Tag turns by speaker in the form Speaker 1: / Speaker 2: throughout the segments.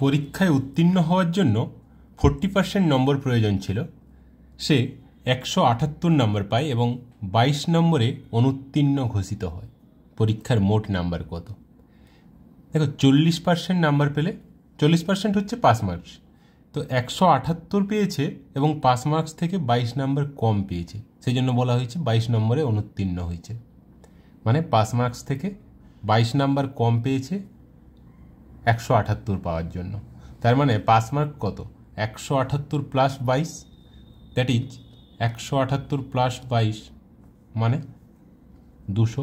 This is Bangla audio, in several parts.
Speaker 1: পরীক্ষায় উত্তীর্ণ হওয়ার জন্য 40% নম্বর প্রয়োজন ছিল, সে 178 নম্বর পায় এবং 22 নম্বরে অনুত্তীর্ণ ঘোষিত হয়। পরীক্ষার মোট নাম্বার কত? দেখো 40% নাম্বার পেলে 40% হচ্ছে পাস মার্কস, তো 178 পেয়েছে এবং পাস মার্কস থেকে 22 নম্বর কম পেয়েছে, সেই জন্য বলা হয়েছে 22 নম্বরে অনুত্তীর্ণ হয়েছে। মানে পাস মার্কস থেকে 22 নম্বর কম পেয়েছে 178 পাওয়ার জন্য। তার মানে পাস মার্ক কত? 178 প্লাস 22, দ্যাট ইজ 178 প্লাস 22 মানে 200।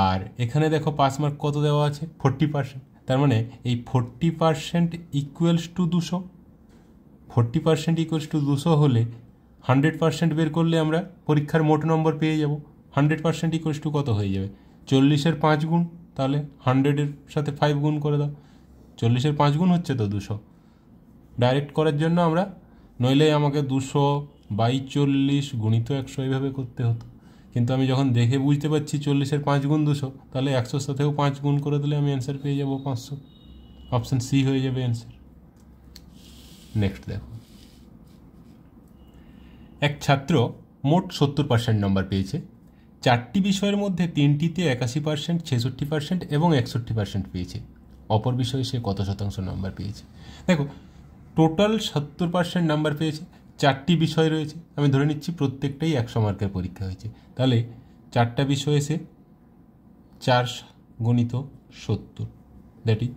Speaker 1: আর এখানে দেখো পাস মার্ক কত দেওয়া আছে? 40%। তার মানে এই 40% ইকুয়ালস টু 200। 40% ইকুয়ালস টু 200 হলে 100% বের করলে আমরা পরীক্ষার মোট নম্বর পেয়ে যাব। 100% ইকুয়ালস টু কত হয়ে যাবে? 40-এর 5 গুণ, তাহলে 100-এর সাথে 5 গুণ করে দাও। 40-এর 5 গুণ হচ্ছে তো 200। ডাইরেক্ট করার জন্য আমরা, নইলে আমাকে 200/40 গুণিত 100 এইভাবে করতে হতো, কিন্তু আমি যখন দেখে বুঝতে পারছি 40-এর 5 গুণ 200, তাহলে 100-র সাথেও 5 গুণ করে দিলে আমি অ্যান্সার পেয়ে যাব 500। অপশান সি হয়ে যাবে অ্যান্সার। নেক্সট দেখো, এক ছাত্র মোট 70% নম্বর পেয়েছে। 4টি বিষয়ের মধ্যে 3টিতে 81%, 66% এবং 61% পেয়েছে। অপর বিষয়ে সে কত শতাংশ নাম্বার পেয়েছে? দেখো টোটাল 70% নাম্বার পেয়েছে, 4টি বিষয় রয়েছে, আমি ধরে নিচ্ছি প্রত্যেকটাই 100 মার্কের পরীক্ষা হয়েছে, তাহলে 4টা বিষয়ে সে 4 গুণিত 70, দ্যাট ইজ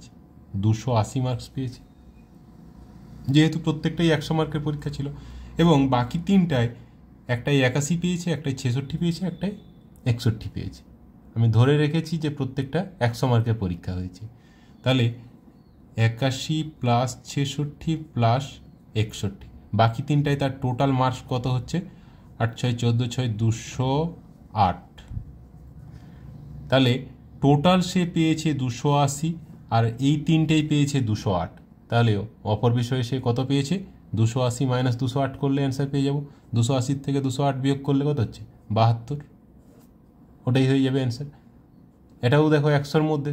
Speaker 1: 280 মার্কস পেয়েছে, যেহেতু প্রত্যেকটাই 100 মার্কের পরীক্ষা ছিল। এবং বাকি 3টায়, একটাই 81 পেয়েছে, একটাই 66 পেয়েছে, একটাই 61 পেয়েছে। আমি ধরে রেখেছি যে প্রত্যেকটা 100 মার্কের পরীক্ষা হয়েছে, তাহলে 81 প্লাস 66 প্লাস 61, বাকি 3টায় তার টোটাল মার্কস কত হচ্ছে? 8 6 14 6 208। তাহলে টোটাল সে পেয়েছে 280, আর এই 3টেই পেয়েছে 208। তাহলে অপর বিষয়ে সে কত পেয়েছে? 280 মাইনাস 208 করলে অ্যান্সার পেয়ে যাব। 280 থেকে 208 বিয়োগ করলে কত হচ্ছে? 72। ওটাই হয়ে যাবে অ্যান্সার। এটাও দেখো 100-র মধ্যে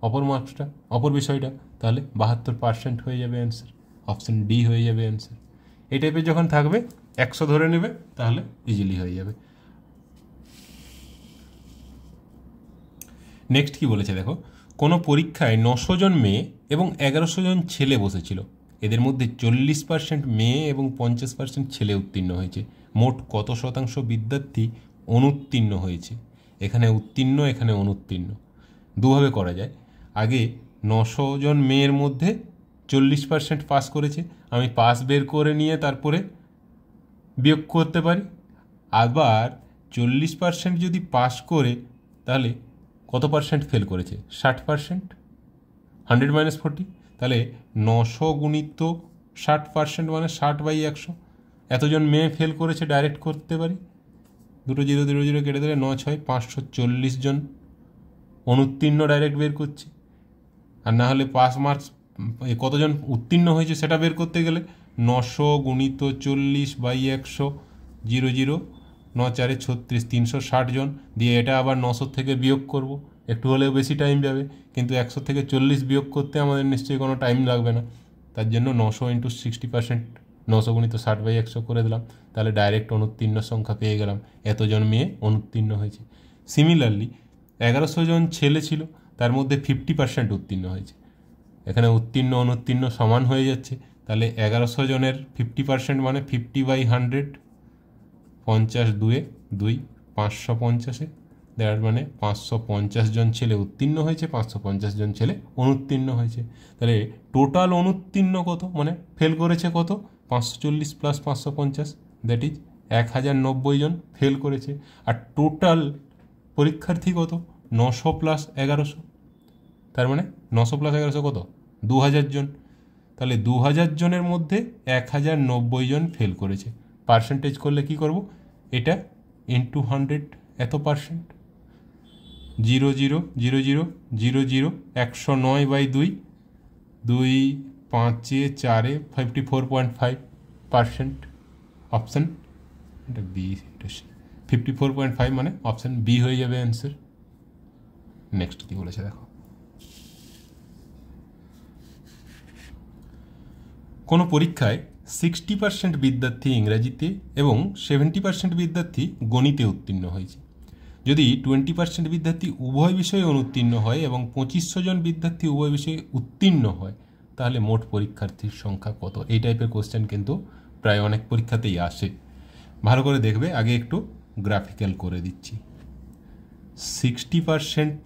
Speaker 1: অপর মার্কসটা, অপর বিষয়টা, তাহলে 72% হয়ে যাবে অ্যান্সার। অপশান ডি হয়ে যাবে অ্যান্সার। এই টাইপের যখন থাকবে 100 ধরে নেবে, তাহলে ইজিলি হয়ে যাবে। নেক্সট কি বলেছে দেখো, কোনো পরীক্ষায় 900 জন মেয়ে এবং 1100 জন ছেলে বসেছিল। এদের মধ্যে 40% মেয়ে এবং 50% ছেলে উত্তীর্ণ হয়েছে। মোট কত শতাংশ বিদ্যার্থী অনুত্তীর্ণ হয়েছে? এখানে উত্তীর্ণ, এখানে অনুত্তীর্ণ, দুভাবে করা যায়। আগে 900 জন মেয়ের মধ্যে 40% পাস করেছে, আমি পাস বের করে নিয়ে তারপরে বিয়োগ করতে পারি। আবার 40% যদি পাস করে, তাহলে কত পার্সেন্ট ফেল করেছে? 60%। 100 মাইনাস 40, তাহলে 900 গুণিত 60% মানে 60/100। এতজন মেয়ে ফেল করেছে, ডাইরেক্ট করতে পারি। 2 0 0 0 কেটে দিলে 9 6 540 জন অনুত্তীর্ণ ডাইরেক্ট বের করছি। আর না হলে পাস মার্কস কতজন উত্তীর্ণ হয়েছে সেটা বের করতে গেলে 900 গুণিত 40/100 0 0 9 4 36 360 জন দিয়ে এটা আবার 900 থেকে বিয়োগ করব, একটু হলেও বেশি টাইম যাবে, কিন্তু 100 থেকে 40 বিয়োগ করতে আমাদের নিশ্চয়ই কোনো টাইম লাগবে না। তার জন্য 900 × 60%, 900 গুণিত 60/100 করে দিলাম, তাহলে ডাইরেক্ট অনুত্তীর্ণ সংখ্যা পেয়ে গেলাম। এতজন মেয়ে অনুত্তীর্ণ হয়েছে। সিমিলারলি 1100 জন ছেলে ছিল, তার মধ্যে 50% উত্তীর্ণ হয়েছে। এখানে উত্তীর্ণ অনুত্তীর্ণ সমান হয়ে যাচ্ছে, তাহলে 1100 জনের 50% মানে 50/100, 50 2 2 550, দ্যাট মানে 550 জন ছেলে উত্তীর্ণ হয়েছে, 550 জন ছেলে অনুত্তীর্ণ হয়েছে। তাহলে টোটাল অনুত্তীর্ণ কত, মানে ফেল করেছে কত? 540 প্লাস 550, দ্যাট ইজ 1090 জন ফেল করেছে। আর টোটাল পরীক্ষার্থী কত? 900 প্লাস 1100, তার মানে 900 প্লাস 1100 কত? 2000 জন। তাহলে 2000 জনের মধ্যে 1090 জন ফেল করেছে। পার্সেন্টেজ করলে কি করব? এটা ইন্টু 100, এত পার্সেন্ট। 0 0 0 0 0 0 109/2, 2 5 4 54.5%। অপশান এটা বি, এটা 54.5 মানে অপশান বি হয়ে যাবে অ্যান্সার। নেক্সট কি বলেছে দেখো, কোনো পরীক্ষায় 60% বিদ্যার্থী ইংরাজিতে এবং 70% বিদ্যার্থী গণিতে উত্তীর্ণ হয়েছে। যদি 20% বিদ্যার্থী উভয় বিষয়ে অনুত্তীর্ণ হয় এবং 2500 জন বিদ্যার্থী উভয় বিষয়ে উত্তীর্ণ হয়, তাহলে মোট পরীক্ষার্থীর সংখ্যা কত? এই টাইপের কোশ্চেন কিন্তু প্রায় অনেক পরীক্ষাতেই আসে। ভালো করে দেখবে, আগে একটু গ্রাফিক্যাল করে দিচ্ছি। 60%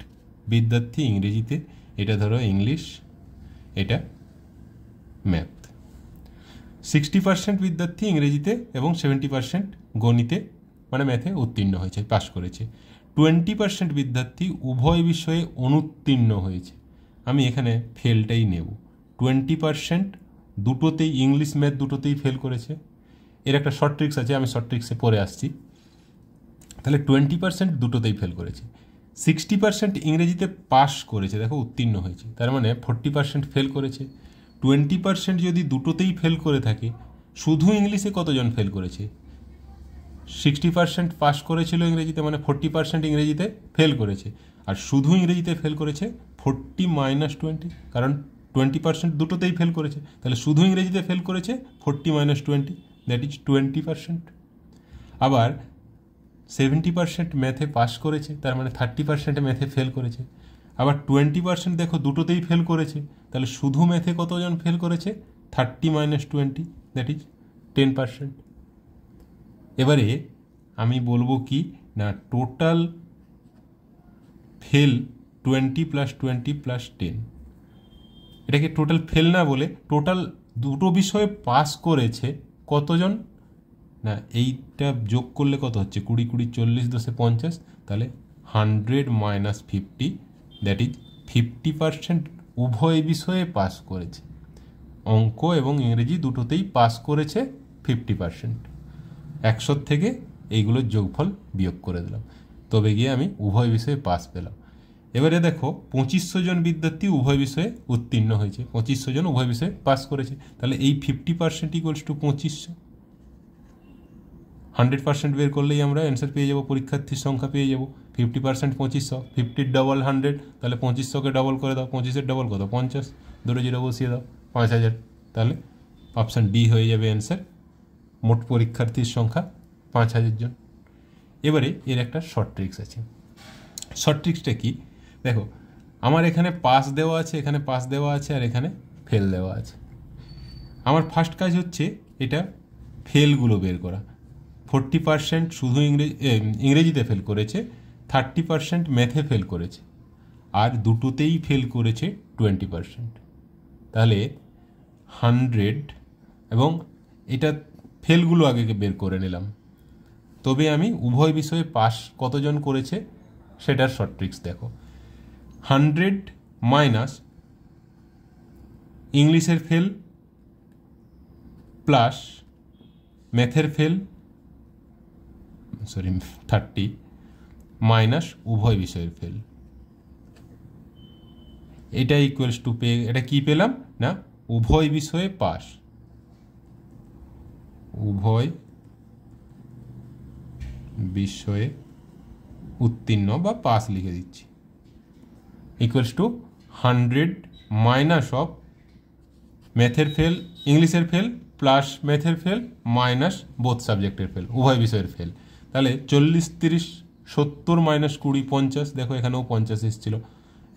Speaker 1: বিদ্যার্থী ইংরেজিতে, এটা ধরো ইংলিশ, এটা ম্যাথ। 60% বিদ্যার্থী ইংরেজিতে এবং 70% গণিতে মানে ম্যাথে উত্তীর্ণ হয়েছে, পাশ করেছে। 20% বিদ্যার্থী উভয় বিষয়ে অনুত্তীর্ণ হয়েছে। আমি এখানে ফেলটাই নেব। 20% দুটোতেই, ইংলিশ ম্যাথ দুটোতেই ফেল করেছে। এর একটা শর্ট ট্রিক্স আছে, আমি শর্ট ট্রিক্সে পরে আসছি। তাহলে 20% দুটোতেই ফেল করেছে। 60% ইংরেজিতে পাস করেছে, দেখো উত্তীর্ণ হয়েছে, তার মানে 40% ফেল করেছে। 20% যদি দুটোতেই ফেল করে থাকে, শুধু ইংলিশে কতজন ফেল করেছে? 60% পাস করেছিল ইংরেজিতে, মানে 40% ইংরেজিতে ফেল করেছে। আর শুধু ইংরেজিতে ফেল করেছে 40 - 20, কারণ 20% দুটোতেই ফেল করেছে। তাহলে শুধু ইংরেজিতে ফেল করেছে 40 - 20, দ্যাট ইজ 20%। আবার 70% ম্যাথে পাস করেছে, তার মানে 30% ম্যাথে ফেল করেছে। আবার 20% দেখো দুটোতেই ফেল করেছে, তাহলে শুধু ম্যাথে কতজন ফেল করেছে? 30 - 20, দ্যাট ইজ 10%। এবারে আমি বলবো কি না, টোটাল ফেল 20 + 20 + 10। এটাকে টোটাল ফেল না বলে টোটাল দুটো বিষয়ে পাস করেছে কতজন না, এইটা যোগ করলে কত হচ্ছে? 20 - 20 40, 10 50, তাহলে 100 - 50, দ্যাট ইজ 50% উভয় বিষয়ে পাস করেছে। অঙ্ক এবং ইংরেজি দুটোতেই পাস করেছে 50%। 100 থেকে এইগুলোর যোগফল বিয়োগ করে দিলাম, তবে গিয়ে আমি উভয় বিষয়ে পাস পেলাম। এবারে দেখো 2500 জন বিদ্যার্থী উভয় বিষয়ে উত্তীর্ণ হয়েছে, 2500 জন উভয় বিষয়ে পাস করেছে। তাহলে এই 50% = 2500। 100% বের করলেই আমরা অ্যান্সার পেয়ে যাব, পরীক্ষার্থীর সংখ্যা পেয়ে যাব। 50% 2500, 50 ডবল 100, তাহলে 2500কে ডবল করে দাও, 25-এর ডবল কত? 50, দুটো জিরো বসিয়ে দাও, 5000। তাহলে অপশান ডি হয়ে যাবে অ্যান্সার। মোট পরীক্ষার্থীর সংখ্যা 5000 জন। এবারে এর একটা শর্ট ট্রিক্স আছে। শর্ট ট্রিক্সটা কি? দেখো, আমার এখানে পাস দেওয়া আছে, এখানে পাস দেওয়া আছে, আর এখানে ফেল দেওয়া আছে। আমার ফার্স্ট কাজ হচ্ছে এটা ফেলগুলো বের করা। 40% শুধু ইংরেজিতে ফেল করেছে, 30% ম্যাথে ফেল করেছে, আর দুটোতেই ফেল করেছে 20%। তাহলে 100, এবং এটা ফেলগুলো আগে বের করে নিলাম, তবে আমি উভয় বিষয়ে পাস কতজন করেছে সেটার শর্ট ট্রিক্স দেখো। 100 মাইনাস ইংলিশের ফেল প্লাস ম্যাথের ফেল, 30 মাইনাস উভয় বিষয়ের ফেল, এটা ইকুয়ালস টু এটা কি পেলাম না, উভয় বিষয়ে পাস, উভয় বিষয়ে উত্তীর্ণ বা পাস লিখে দিচ্ছি, ইকুয়ালস টু 100 মাইনাস অফ ম্যাথের ফেল, ইংলিশের ফেল প্লাস ম্যাথের ফেল মাইনাস বোথ সাবজেক্টের ফেল, উভয় বিষয়ের ফেল। তাহলে 40 30 70 মাইনাস 20 50, দেখো এখানেও 50 এসেছিল,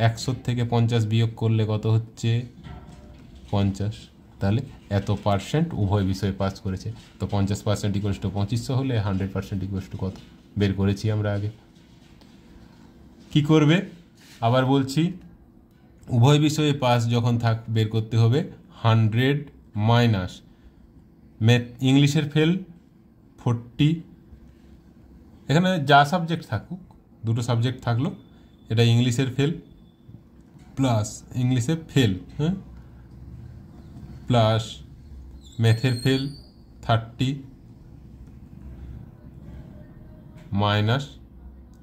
Speaker 1: 100 থেকে 50 বিয়োগ করলে কত হচ্ছে? 50। তাহলে এত পার্সেন্ট উভয় বিষয়ে পাস করেছে। তো 50% = 2500 হলে 100% = কত বের করেছি আমরা আগে। কি করবে আবার বলছি, উভয় বিষয়ে পাস যখন বের করতে হবে 100 মাইনাস ম্যাথ, ইংলিশের ফেল 40, এখানে যা সাবজেক্ট থাকুক, দুটো সাবজেক্ট থাকলো, এটা ইংলিশের ফেল প্লাস ইংলিশে ফেল, হ্যাঁ, প্লাস ম্যাথের ফেল 30 মাইনাস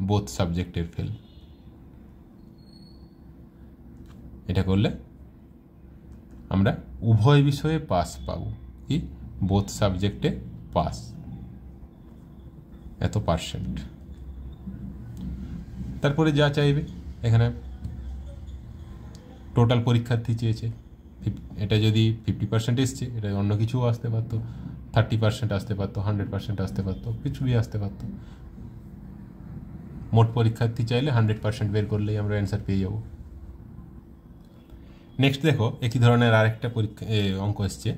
Speaker 1: বোথ সাবজেক্টের ফেল। এটা করলে আমরা উভয় বিষয়ে পাস পাবো, কি বোথ সাবজেক্টে পাস, এত পার্সেন্ট। তারপরে যা চাইবে, এখানে টোটাল পরীক্ষার্থী চেয়েছে, এটা যদি 50% এসছে, এটা অন্য কিছুও আসতে পারতো, 30% আসতে পারতো, 100% আসতে পারতো, কিছুই আসতে পারতো। মোট পরীক্ষার্থী চাইলে 100% বের করলেই আমরা অ্যান্সার পেয়ে যাব। নেক্সট দেখো, একই ধরনের আরেকটা অঙ্ক এসছে।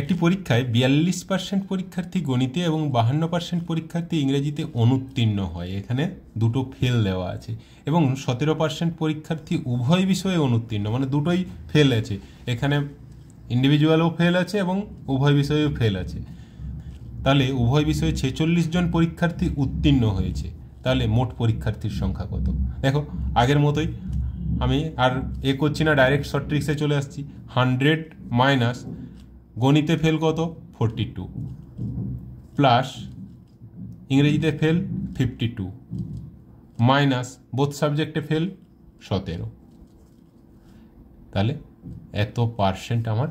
Speaker 1: একটি পরীক্ষায় 42% পরীক্ষার্থী গণিতে এবং 52% পরীক্ষার্থী ইংরেজিতে অনুত্তীর্ণ হয়। এখানে দুটো ফেল দেওয়া আছে এবং 17% পরীক্ষার্থী উভয় বিষয়ে অনুত্তীর্ণ, মানে দুটোই ফেল আছে। এখানে ইন্ডিভিজুয়ালও ফেল আছে এবং উভয় বিষয়েও ফেল আছে। তাহলে উভয় বিষয়ে 46 জন পরীক্ষার্থী উত্তীর্ণ হয়েছে। তাহলে মোট পরীক্ষার্থীর সংখ্যা কত? দেখো আগের মতোই আমি আর করছি না, ডাইরেক্ট শর্ট ট্রিক্সে চলে আসছি। 100 মাইনাস গণিতে ফেল কত? 42 প্লাস ইংরেজিতে ফেল 52 মাইনাস বোথ সাবজেক্টে ফেল 17। তাহলে এত পার্সেন্ট আমার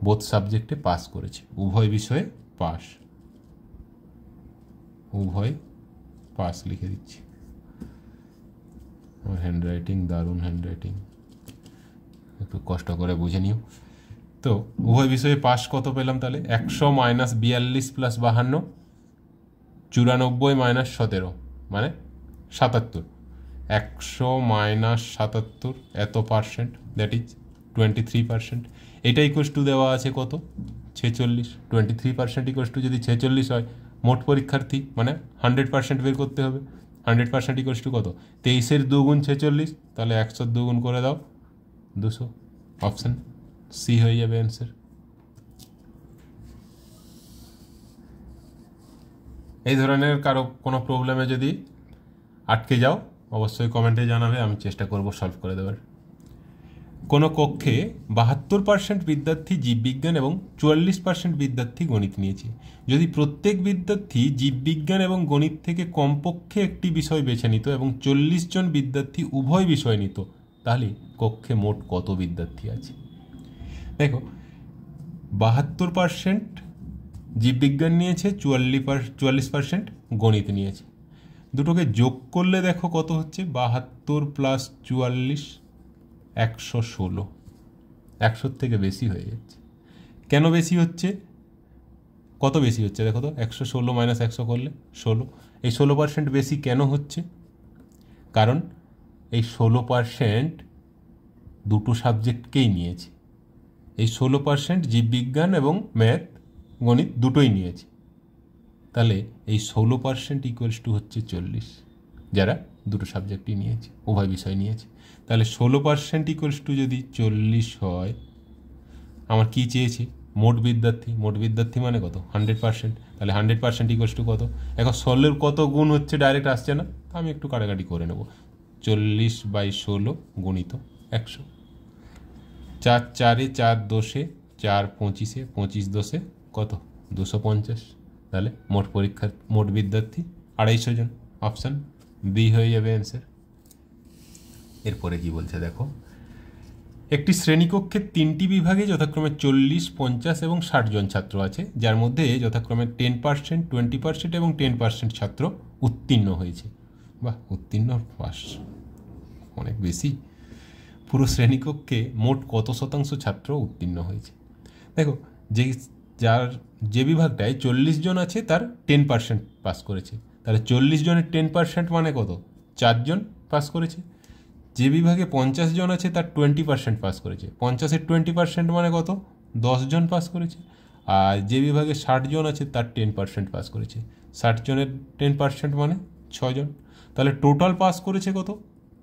Speaker 1: বোথ সাবজেক্টে পাস করেছে, উভয় বিষয়ে পাস। উভয় পাস লিখে দিচ্ছি। আমার হ্যান্ডরাইটিং দারুণ হ্যান্ডরাইটিং, একটু কষ্ট করে বুঝে নিও। তো উভয় বিষয়ে পাস কত পেলাম? তাহলে 100 মাইনাস 42 প্লাস 52, 94 মাইনাস 17 মানে 77। 100 মাইনাস 77 এত পার্সেন্ট, দ্যাট ইজ 23%। এটা ইকুয়ালস টু দেওয়া আছে কত? 46। 23% ইকুয়ালস টু যদি 46 হয়, মোট পরীক্ষার্থী মানে 100% বের করতে হবে। 100% ইকুয়ালস টু কত? 23-এর 2 গুণ 46, তাহলে 100-র 2 গুণ করে দাও 200। অপশান সি হয়ে যাবে অ্যান্সার। এই ধরনের কারো কোনো প্রবলেমে যদি আটকে যাও অবশ্যই কমেন্টে জানাবে, আমি চেষ্টা করব সলভ করে দেওয়ার। কোনো কক্ষে 72% বিদ্যার্থী জীববিজ্ঞান এবং 44% বিদ্যার্থী গণিত নিয়েছে। যদি প্রত্যেক বিদ্যার্থী জীববিজ্ঞান এবং গণিত থেকে কমপক্ষে একটি বিষয় বেছে নিত এবং 40 জন বিদ্যার্থী উভয় বিষয় নিত, তাহলে কক্ষে মোট কত বিদ্যার্থী আছে? দেখো 72% জীববিজ্ঞান নিয়েছে, 44% গণিত নিয়েছে। দুটোকে যোগ করলে দেখো কত হচ্ছে? 72 প্লাস 44 116। 100 থেকে বেশি হয়ে যাচ্ছে। কেন বেশি হচ্ছে? কত বেশি হচ্ছে দেখো তো? 116 মাইনাস 100 করলে 16। এই 16% বেশি কেন হচ্ছে? কারণ এই 16% দুটো সাবজেক্টকেই নিয়েছে। এই 16% জীববিজ্ঞান এবং ম্যাথ গণিত দুটোই নিয়েছে। তাহলে এই 16% ইকুয়ালস টু হচ্ছে 40, যারা দুটো সাবজেক্টই নিয়েছে, উভয় বিষয় নিয়েছে। তাহলে 16% ইকুয়ালস টু যদি 40 হয়, আমার কি চেয়েছি? মোট বিদ্যার্থী। মোট বিদ্যার্থী মানে কত? 100%। তাহলে 100% ইকুয়ালস টু কত? এখন 16-এর কত গুণ হচ্ছে ডাইরেক্ট আসছে না, আমি একটু কাটাকাটি করে নেব। 40/16 গুণিত 100। 4 4-এ 4 10-এ 4 25-এ 25 10-এ কত? 250। তাহলে মোট বিদ্যার্থী 250 জন। অপশান বি হয়ে যাবে অ্যান্সার। এরপরে কি বলছে দেখো, একটি শ্রেণীকক্ষে 3টি বিভাগে যথাক্রমে 40, 50 এবং 60 জন ছাত্র আছে, যার মধ্যে যথাক্রমে 10%, 20% এবং 10% ছাত্র উত্তীর্ণ হয়েছে। বাহ, উত্তীর্ণ পাস অনেক বেশি। পুরো শ্রেণীকক্ষে মোট কত শতাংশ ছাত্র উত্তীর্ণ হয়েছে? দেখো যে বিভাগটায় 40 জন আছে তার 10% পাস করেছে, তাহলে 40 জনের 10% মানে কত? 4 জন পাস করেছে। যে বিভাগে 50 জন আছে তার 20% পাস করেছে, 50-এর 20% মানে কত? 10 জন পাস করেছে। আর যে বিভাগে 60 জন আছে তার 10% পাস করেছে, 60 জনের 10% মানে 6 জন। তাহলে টোটাল পাস করেছে কত?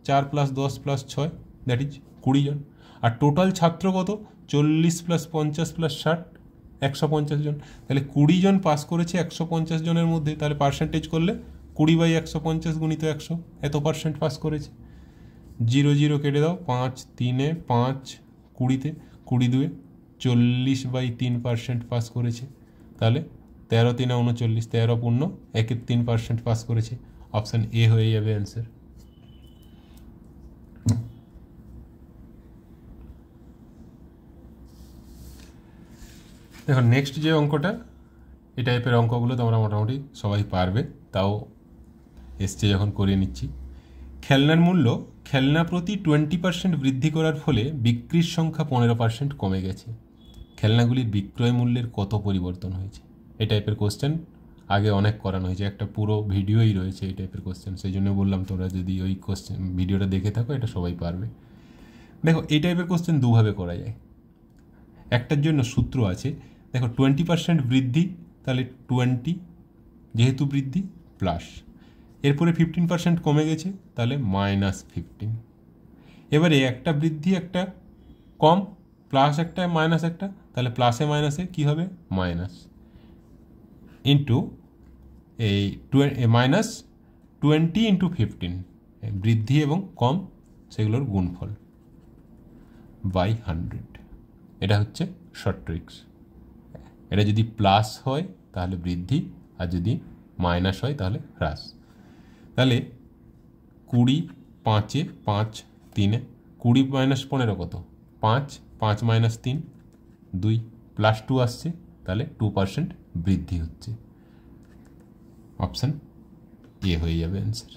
Speaker 1: 4 প্লাস 10 প্লাস 6, দ্যাট ইজ 20 জন। আর টোটাল ছাত্র কত? 40 প্লাস 50 প্লাস 60, 150 জন। তাহলে 20 জন পাস করেছে 150 জনের মধ্যে, তাহলে পার্সেন্টেজ করলে 20/150 গুণিত 100, এত পার্সেন্ট পাস করেছে। 0 0 কেটে দাও, 5 3-এ 5, 20-তে 20 2-এ 40/3% পাস করেছে। তাহলে 13 3-এ 39, 13 পূর্ণ 1-এর 3% পাস করেছে। অপশান এ হয়ে যাবে অ্যান্সার। দেখো নেক্সট যে অঙ্কটা, এই টাইপের অঙ্কগুলো তোমরা মোটামুটি সবাই পারবে, তাও এসছে যখন করিয়ে নিচ্ছি। খেলনার মূল্য খেলনা প্রতি 20% বৃদ্ধি করার ফলে বিক্রির সংখ্যা 15% কমে গেছে। খেলনাগুলির বিক্রয় মূল্যের কত পরিবর্তন হয়েছে? এই টাইপের কোশ্চেন আগে অনেক করানো হয়েছে, একটা পুরো ভিডিওই রয়েছে এই টাইপের কোশ্চেন, সেই জন্য বললাম তোমরা যদি ওই কোশ্চেন ভিডিওটা দেখে থাকো এটা সবাই পারবে। দেখো এই টাইপের কোশ্চেন দুভাবে করা যায়। একটার জন্য সূত্র আছে, দেখো 20% বৃদ্ধি, তাহলে 20 যেহেতু বৃদ্ধি প্লাস, এরপরে 15% কমে গেছে তাহলে -15। এবারে একটা বৃদ্ধি একটা কম, প্লাস একটা মাইনাস একটা, তাহলে প্লাসে মাইনাসে কী হবে মাইনাস, ইন্টু এই -20 ইন্টু 15, বৃদ্ধি এবং কম সেগুলোর গুণফল বাই 100। এটা হচ্ছে শর্ট ট্রিক্স। এটা যদি প্লাস হয় তাহলে বৃদ্ধি, আর যদি মাইনাস হয় তাহলে হ্রাস। তাহলে 20 5 5 3, 20 - 15 কত 5, 5 - 3 2, +2 আসছে, তাহলে 2% বৃদ্ধি হচ্ছে। অপশান এ হয়ে যাবে অ্যান্সার।